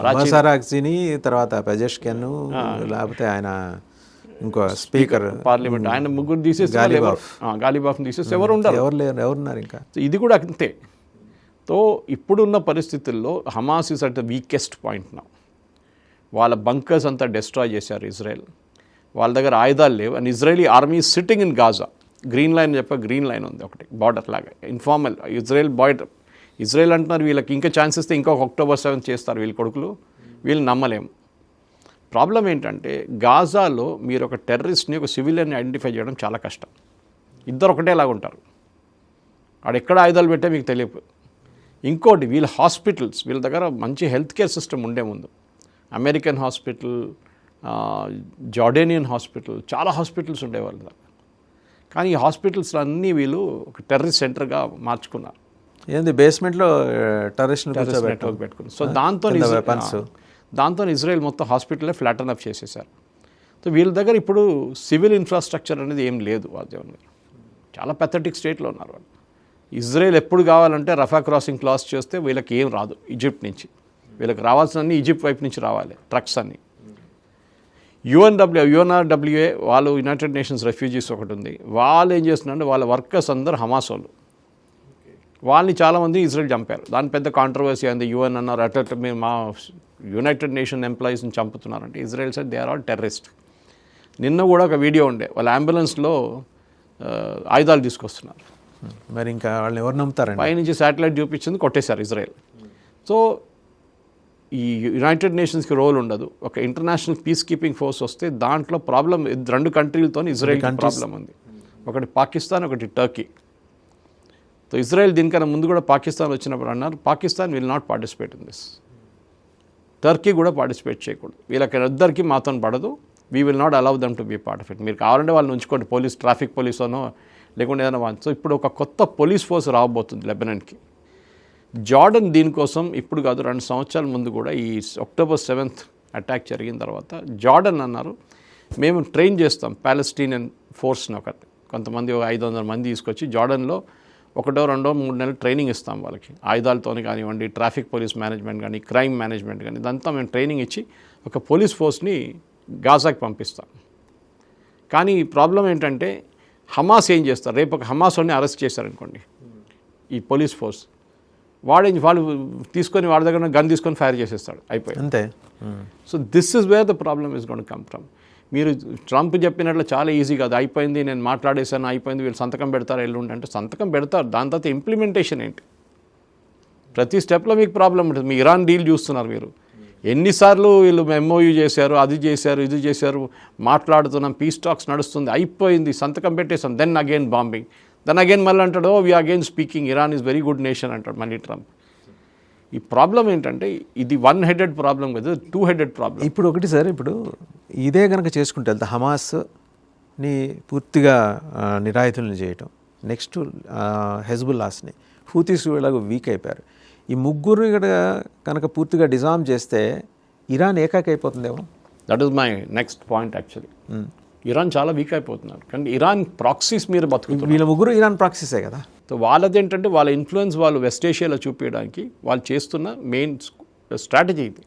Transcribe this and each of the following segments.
అబ్బాసారాక్సీని తర్వాత పెజెష్కెన్ లేకపోతే ఆయన ఇంకో స్పీకర్ పార్లమెంట్ ఆయన ముగ్గురు తీసేసి గాలిబాఫ్ని తీసేసి ఎవరు ఎవరున్నారు ఇంకా. ఇది కూడా అంతే. సో ఇప్పుడున్న పరిస్థితుల్లో Hamas is at the weakest point నా. వాళ్ళ బంకర్స్ అంతా డిస్ట్రాయ్ చేశారు ఇజ్రాయెల్. వాళ్ళ దగ్గర ఆయుధాలు లేవు. And Israeli army sitting in Gaza. Green line green line ఉంది ఒకటి బార్డర్ లాగా, ఇన్ఫార్మల్ ఇజ్రాయెల్ బార్డర్. ఇజ్రాయెల్ అంటున్నారు వీళ్ళకి ఇంకా ఛాన్స్ ఇస్తే ఇంకొక October 7 చేస్తారు వీళ్ళ కొడుకులు, వీళ్ళు నమ్మలేము. ప్రాబ్లం ఏంటంటే గాజాలో మీరు ఒక టెర్రరిస్ట్ని ఒక సివిలియన్ని ఐడెంటిఫై చేయడం చాలా కష్టం. ఇద్దరు ఒకటేలాగా ఉంటారు. ఎక్కడ ఆయుధాలు పెట్టే మీకు తెలియదు. ఇంకోటి వీళ్ళ హాస్పిటల్స్, వీళ్ళ దగ్గర మంచి హెల్త్ కేర్ సిస్టమ్ ఉండే ముందు అమెరికన్ హాస్పిటల్, జార్డేనియన్ హాస్పిటల్, చాలా హాస్పిటల్స్ ఉండేవాళ్ళు దగ్గర. కానీ ఈ హాస్పిటల్స్ అన్నీ వీళ్ళు ఒక టెర్రరిస్ట్ సెంటర్గా మార్చుకున్నారు. ఏంది బేస్మెంట్లో టెర్రరిస్ట్ నెట్వర్క్ పెట్టుకున్నారు. సో దాంతో ఇజ్రాయెల్ మొత్తం హాస్పిటలే ఫ్లాటన్ అప్ చేసేసారు. సో వీళ్ళ దగ్గర ఇప్పుడు సివిల్ ఇన్ఫ్రాస్ట్రక్చర్ అనేది ఏం లేదు. వాళ్ళు చాలా పెథటిక్ స్టేట్లో ఉన్నారు వాళ్ళు. ఇజ్రాయెల్ ఎప్పుడు కావాలంటే రఫా క్రాసింగ్ క్లాస్ చేస్తే వీళ్ళకి ఏం రాదు ఈజిప్ట్ నుంచి. వీళ్ళకి రావాల్సినన్ని ఈజిప్ట్ వైపు నుంచి రావాలి ట్రక్స్ అన్నీ. యుఎన్ఆర్డబ్ల్యూఏ వాళ్ళు యునైటెడ్ నేషన్స్ రెఫ్యూజీస్ ఒకటి ఉంది. వాళ్ళు ఏం చేస్తున్నారంటే వాళ్ళ వర్కర్స్ అందరూ హమాస్ వాళ్ళు. వాళ్ళని చాలామంది ఇజ్రాయెల్ చంపారు. దాని పెద్ద కాంట్రవర్సీ అయింది. యుఎన్ అన్నారు అట్లా మీరు మా యునైటెడ్ నేషన్ ఎంప్లాయీస్ని చంపుతున్నారంటే Israel side they are all terrorist. నిన్న కూడా ఒక వీడియో ఉండే, వాళ్ళ అంబులెన్స్లో ఆయుధాలు తీసుకొస్తున్నారు. మరి ఇంకా వాళ్ళని ఎవరు నమ్ముతారండి? పైనుంచి శాటిలైట్ చూపించింది కొట్టేశారు ఇజ్రాయెల్. సో ఈ యునైటెడ్ నేషన్స్కి రోల్ ఉండదు. ఒక ఇంటర్నేషనల్ పీస్ కీపింగ్ ఫోర్స్ వస్తే దాంట్లో ప్రాబ్లం రెండు కంట్రీలతో ఇజ్రాయెల్ ప్రాబ్లం ఉంది. ఒకటి పాకిస్తాన్, ఒకటి టర్కీ. సో ఇజ్రాయెల్ దీనికన్నా ముందు కూడా పాకిస్తాన్ వచ్చినప్పుడు అన్నారు Pakistan will not participate in this. Turkey కూడా పార్టిసిపేట్ చేయకూడదు. వీళ్ళకి ఇద్దరికి మాతో పడదు. We will not allow them to be part of it. మీరు కావాలంటే వాళ్ళని ఉంచుకోండి, పోలీస్ ట్రాఫిక్ పోలీస్ అనో లేకుంటే ఏదైనా వాళ్ళు. సో ఇప్పుడు ఒక కొత్త పోలీస్ ఫోర్స్ రాబోతుంది లెబనాన్కి. జార్డన్ దీనికోసం ఇప్పుడు కాదు 2 సంవత్సరాల ముందు కూడా ఈ October 7 అటాక్ జరిగిన తర్వాత జార్డన్ అన్నారు మేము ట్రైన్ చేస్తాం పాలెస్టీనియన్ ఫోర్స్ని. కొంతమంది 500 మంది తీసుకొచ్చి జార్డన్లో 1, 2, 3 నెలలు ట్రైనింగ్ ఇస్తాం వాళ్ళకి. ఆయుధాలతో కానివ్వండి, ట్రాఫిక్ పోలీస్ మేనేజ్మెంట్ కానీ, క్రైమ్ మేనేజ్మెంట్ కానీ, ఇదంతా మేము ట్రైనింగ్ ఇచ్చి ఒక పోలీస్ ఫోర్స్ని గాజాకి పంపిస్తాం. కానీ ప్రాబ్లం ఏంటంటే హమాస్ ఏం చేస్తారు, రేపు ఒక హమాస్ని అరెస్ట్ చేశారనుకోండి ఈ పోలీస్ ఫోర్స్, వాళ్ళు తీసుకొని వాడి దగ్గర గన్ తీసుకొని ఫైర్ చేసేస్తాడు, అయిపోయి అంతే. So this is where the problem is gone come from. మీరు ట్రంప్ చెప్పినట్లు చాలా ఈజీ కాదు, అయిపోయింది నేను మాట్లాడేశాను అయిపోయింది వీళ్ళు సంతకం పెడతారు ఎల్లుండి అంటే సంతకం పెడతారు. దాని తర్వాత ఇంప్లిమెంటేషన్ ఏంటి? ప్రతి స్టెప్లో మీకు ప్రాబ్లం ఉంటుంది. మీ ఇరాన్ డీల్ చూస్తున్నారు మీరు, ఎన్నిసార్లు వీళ్ళు MOU చేశారు, అది చేశారు, ఇది చేశారు, మాట్లాడుతున్నాం, పీస్ టాక్స్ నడుస్తుంది, అయిపోయింది, సంతకం పెట్టేసాం, then again bombing, then again మళ్ళీ అంటాడు we again speaking Iran is very good nation అంటాడు మళ్ళీ ట్రంప్. ఈ ప్రాబ్లం ఏంటంటే ఇది 1 headed ప్రాబ్లం కదా, 2 headed ప్రాబ్లం. ఇప్పుడు ఒకటి సార్, ఇప్పుడు ఇదే కనుక చేసుకుంటే వెళ్తే హమాస్ని పూర్తిగా నిరాయుధులను చేయటం, నెక్స్ట్ హెజ్బుల్లాస్ని, హూతీస్ వీళ్ళకు వీక్ అయిపోయారు. ఈ ముగ్గురు ఇక్కడ కనుక పూర్తిగా డిజామ్ చేస్తే ఇరాన్ ఏకాకైపోతుందేమో. That is my next point actually. Iran చాలా వీక్ అయిపోతున్నారు. కానీ ఇరాన్ ప్రాక్సీస్ మీరు బతుకుతున్నారు. వీళ్ళ ముగ్గురు ఇరాన్ ప్రాక్సీసే కదా. సో వాళ్ళది ఏంటంటే వాళ్ళ ఇన్ఫ్లుయెన్స్ వాళ్ళు వెస్ట్ ఏషియాలో చూపించడానికి వాళ్ళు చేస్తున్న మెయిన్ స్ట్రాటజీ ఇది.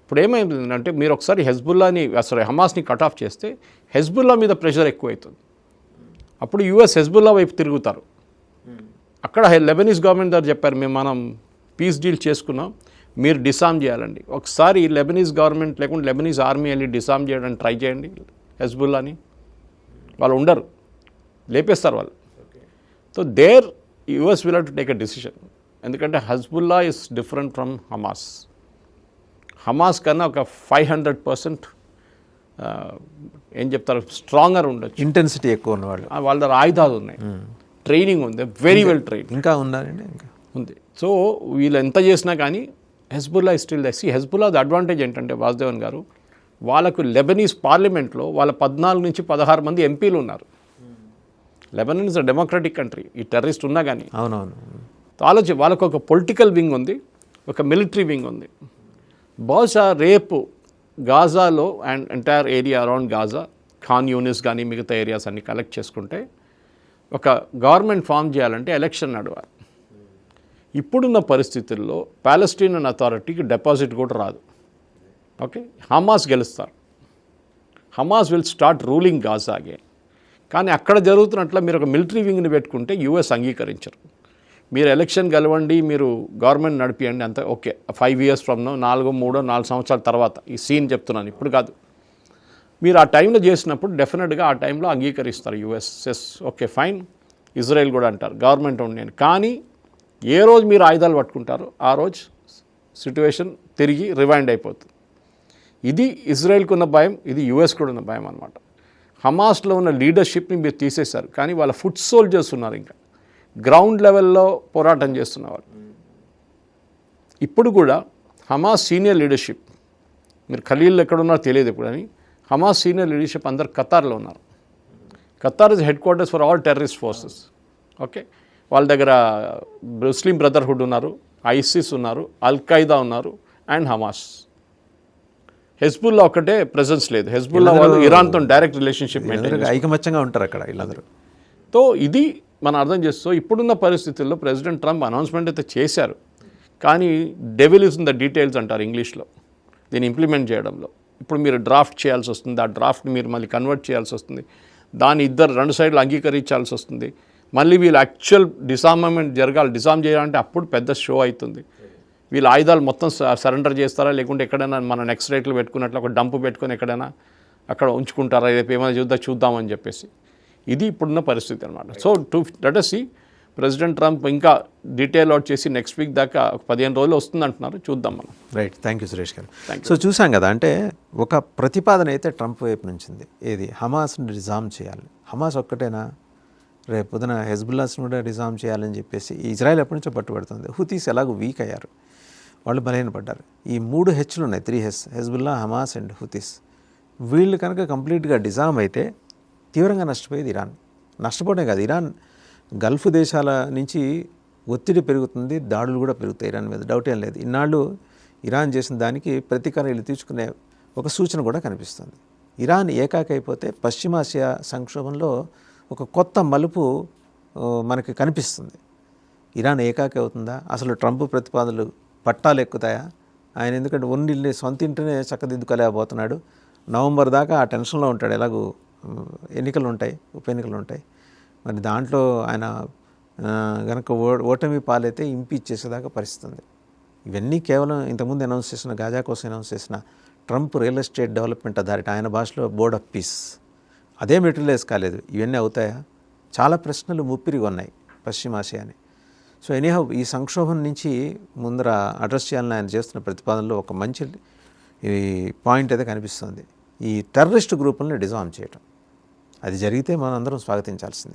ఇప్పుడు ఏమైందంటే మీరు ఒకసారి హమాస్ని కట్ ఆఫ్ చేస్తే హెజ్బుల్లా మీద ప్రెషర్ ఎక్కువవుతుంది. అప్పుడు US హెజ్బుల్లా వైపు తిరుగుతారు. అక్కడ లెబనీస్ గవర్నమెంట్ దగ్గర చెప్పారు మనం పీస్ డీల్ చేసుకున్నాం, మీరు డిసామ్ చేయాలండి. ఒకసారి లెబనీస్ గవర్నమెంట్ లేకుంటే లెబనీస్ ఆర్మీ వెళ్ళి డిసామ్ చేయడానికి ట్రై చేయండి హెజ్బుల్లాని, వాళ్ళు ఉండరు, లేపేస్తారు వాళ్ళు. So there US will have to take a decision. ఎందుకంటే Hezbollah is different from Hamas. Hamas కన్నా ఒక 500% ఏం చెప్తారు స్ట్రాంగర్ ఉండొచ్చు, ఇంటెన్సిటీ ఎక్కువ ఉన్నవాళ్ళు, వాళ్ళ దగ్గర ఆయుధాలు ఉన్నాయి, ట్రైనింగ్ ఉంది, వెరీ వెల్ ట్రైన్ ఇంకా ఉందండి, ఇంకా ఉంది. సో వీళ్ళు ఎంత చేసినా కానీ హెజ్బుల్లా స్టిల్ హెజ్బుల్లా అడ్వాంటేజ్ ఏంటంటే వాసుదేవన్ గారు, వాళ్ళకు లెబనీస్ పార్లమెంట్లో వాళ్ళ 14 నుంచి 16 మంది ఎంపీలు ఉన్నారు. Lebanon is a democratic country, ఈ టెర్రరిస్ట్ ఉన్నా కానీ. అవునవును. వాళ్ళకు ఒక పొలిటికల్ వింగ్ ఉంది, ఒక మిలిటరీ వింగ్ ఉంది. బహుశా రేపు గాజాలో and entire area around Gaza, Khan Younis కానీ మిగతా ఏరియాస్ అన్ని కలెక్ట్ చేసుకుంటే ఒక గవర్నమెంట్ ఫామ్ చేయాలంటే ఎలక్షన్ నడవాలి. ఇప్పుడున్న పరిస్థితుల్లో పాలెస్టీనియన్ అథారిటీకి డిపాజిట్ కూడా రాదు. ఓకే, హమాస్ గెలుస్తారు. Hamas will start ruling Gaza again. కానీ అక్కడ జరుగుతున్నట్ల మీరు ఒక మిలిటరీ వింగ్ని పెట్టుకుంటే యూఎస్ అంగీకరించరు. మీరు ఎలక్షన్ గెలవండి, మీరు గవర్నమెంట్ నడిపియండి, అంత ఓకే. 5 years ఫ్రమ్ నో, 4 సంవత్సరాల తర్వాత ఈ సీన్ చెప్తున్నాను, ఇప్పుడు కాదు. మీరు ఆ టైంలో చేసినప్పుడు డెఫినెట్గా ఆ టైంలో అంగీకరిస్తారు US. Yes, okay fine. Israel కూడా అంటారు గవర్నమెంట్ ఉండి. కానీ ఏ రోజు మీరు ఆయుధాలు పట్టుకుంటారో ఆ రోజు సిట్యువేషన్ తిరిగి రివైండ్ అయిపోతుంది. ఇది ఇజ్రాయెల్కి ఉన్న భయం, ఇది యూఎస్ కూడా ఉన్న భయం అనమాట. హమాస్లో ఉన్న లీడర్షిప్ని మీరు తీసేశారు, కానీ వాళ్ళ ఫుట్ సోల్జర్స్ ఉన్నారు, ఇంకా గ్రౌండ్ లెవెల్లో పోరాటం చేస్తున్నవారు. ఇప్పుడు కూడా హమాస్ సీనియర్ లీడర్షిప్, మీరు ఖలీల్ ఎక్కడున్నారో తెలియదు ఇప్పుడు అని, హమాస్ సీనియర్ లీడర్షిప్ అందరు ఖతార్లో ఉన్నారు. Qatar is head quarters for all terrorist forces. Okay, వాళ్ళ దగ్గర ముస్లిం బ్రదర్హుడ్ ఉన్నారు, ఐసిస్ ఉన్నారు, అల్ ఖైదా ఉన్నారు అండ్ హమాస్. హెజ్బుల్లా ఒక్కటే ప్రెజెన్స్ లేదు. హెజ్బుల్లా వాళ్ళు ఇరాన్తో డైరెక్ట్ రిలేషన్షిప్ మెయింటైన్, ఐకమత్యంగా ఉంటారు అక్కడ వీళ్ళందరూ. సో ఇది మనం అర్థం చేస్తూ ఇప్పుడున్న పరిస్థితుల్లో ప్రెసిడెంట్ ట్రంప్ అనౌన్స్మెంట్ అయితే చేశారు, కానీ devil is in the details అంటారు ఇంగ్లీష్లో, దీన్ని ఇంప్లిమెంట్ చేయడంలో. ఇప్పుడు మీరు డ్రాఫ్ట్ చేయాల్సి వస్తుంది, ఆ డ్రాఫ్ట్ని మీరు మళ్ళీ కన్వర్ట్ చేయాల్సి వస్తుంది, దాన్ని రెండు సైడ్లు అంగీకరించాల్సి వస్తుంది. మళ్ళీ వీళ్ళు యాక్చువల్ డిసార్మమెంట్ జరగాలి, డిసార్మ్ చేయాలంటే అప్పుడు పెద్ద షో అవుతుంది. వీళ్ళు ఆయుధాలు మొత్తం సరెండర్ చేస్తారా, లేకుంటే ఎక్కడైనా మన నెక్స్ట్ రేట్లు పెట్టుకున్నట్లు ఒక డంపు పెట్టుకొని ఎక్కడైనా అక్కడ ఉంచుకుంటారా, రేపు ఏమైనా చూద్దామని చెప్పేసి. ఇది ఇప్పుడున్న పరిస్థితి అనమాట. So let us see, president Trump ఇంకా డీటెయిల్ అవుట్ చేసి నెక్స్ట్ వీక్ దాకా 15 రోజులు వస్తుంది అంటున్నారు, చూద్దాం మనం. రైట్, థ్యాంక్ యూ సురేష్ గారు. సో చూసాం కదా, అంటే ఒక ప్రతిపాదన అయితే ట్రంప్ వైపు నుంచింది, ఏది హమాస్ని డిజామ్ చేయాలి. హమాస్ ఒక్కటేనా, రేపు పొద్దున హెజ్బుల్లాస్ని కూడా డిజామ్ చేయాలని చెప్పేసి ఇజ్రాయెల్ ఎప్పటి నుంచో పట్టుబడుతుంది. హుతీస్ ఎలాగో వీక్ అయ్యారు, వాళ్ళు బలహీనపడ్డారు. ఈ 3 H's ఉన్నాయి, 3 H's, హెజ్బుల్లా, హమాస్ అండ్ హుతీస్. వీళ్ళు కనుక కంప్లీట్గా డిజామ్ అయితే తీవ్రంగా నష్టపోయేది ఇరాన్. నష్టపోవడం కాదు, ఇరాన్ గల్ఫ్ దేశాల నుంచి ఒత్తిడి పెరుగుతుంది, దాడులు కూడా పెరుగుతాయి ఇరాన్ మీద, డౌట్ ఏం లేదు. ఇన్నాళ్ళు ఇరాన్ చేసిన దానికి ప్రతీకారం వీళ్ళు తీర్చుకునే ఒక సూచన కూడా కనిపిస్తుంది. ఇరాన్ ఏకాకైపోతే పశ్చిమాసియా సంక్షోభంలో ఒక కొత్త మలుపు మనకి కనిపిస్తుంది. ఇరాన్ ఏకాకి అవుతుందా, అసలు ట్రంప్ ప్రతిపాదనలు పట్టాలు ఎక్కుతాయా? ఆయన ఎందుకంటే ఒండిల్ని సొంత ఇంటినే చక్కదిద్దుకోలేకపోతున్నాడు. నవంబర్ దాకా ఆ టెన్షన్లో ఉంటాడు, ఎలాగూ ఎన్నికలు ఉంటాయి, ఉప ఎన్నికలు ఉంటాయి. మరి దాంట్లో ఆయన గనక ఓటమి పాలైతే ఇంపీచ్ చేసేదాకా పరిస్థితి ఉంది. ఇవన్నీ కేవలం ఇంతకుముందు అనౌన్స్ చేసిన గాజా కోసం అనౌన్స్ చేసిన Trump real estate development authority, ఆయన భాషలో బోర్డ్ ఆఫ్ పీస్, అదే మెటీరియలైజ్ కాలేదు. ఇవన్నీ అవుతాయా? చాలా ప్రశ్నలు ముప్పిరిగా ఉన్నాయి పశ్చిమాసియాని. సో ఎనీహౌ ఈ సంక్షోభం నుంచి ముందర అడ్రస్ చేయాలని ఆయన చేస్తున్న ప్రతిపాదనలో ఒక మంచి ఈ పాయింట్ అయితే కనిపిస్తుంది, ఈ టెర్రరిస్ట్ గ్రూపులను డిజామ్ చేయటం. అది జరిగితే మనం అందరం స్వాగతించాల్సిందే.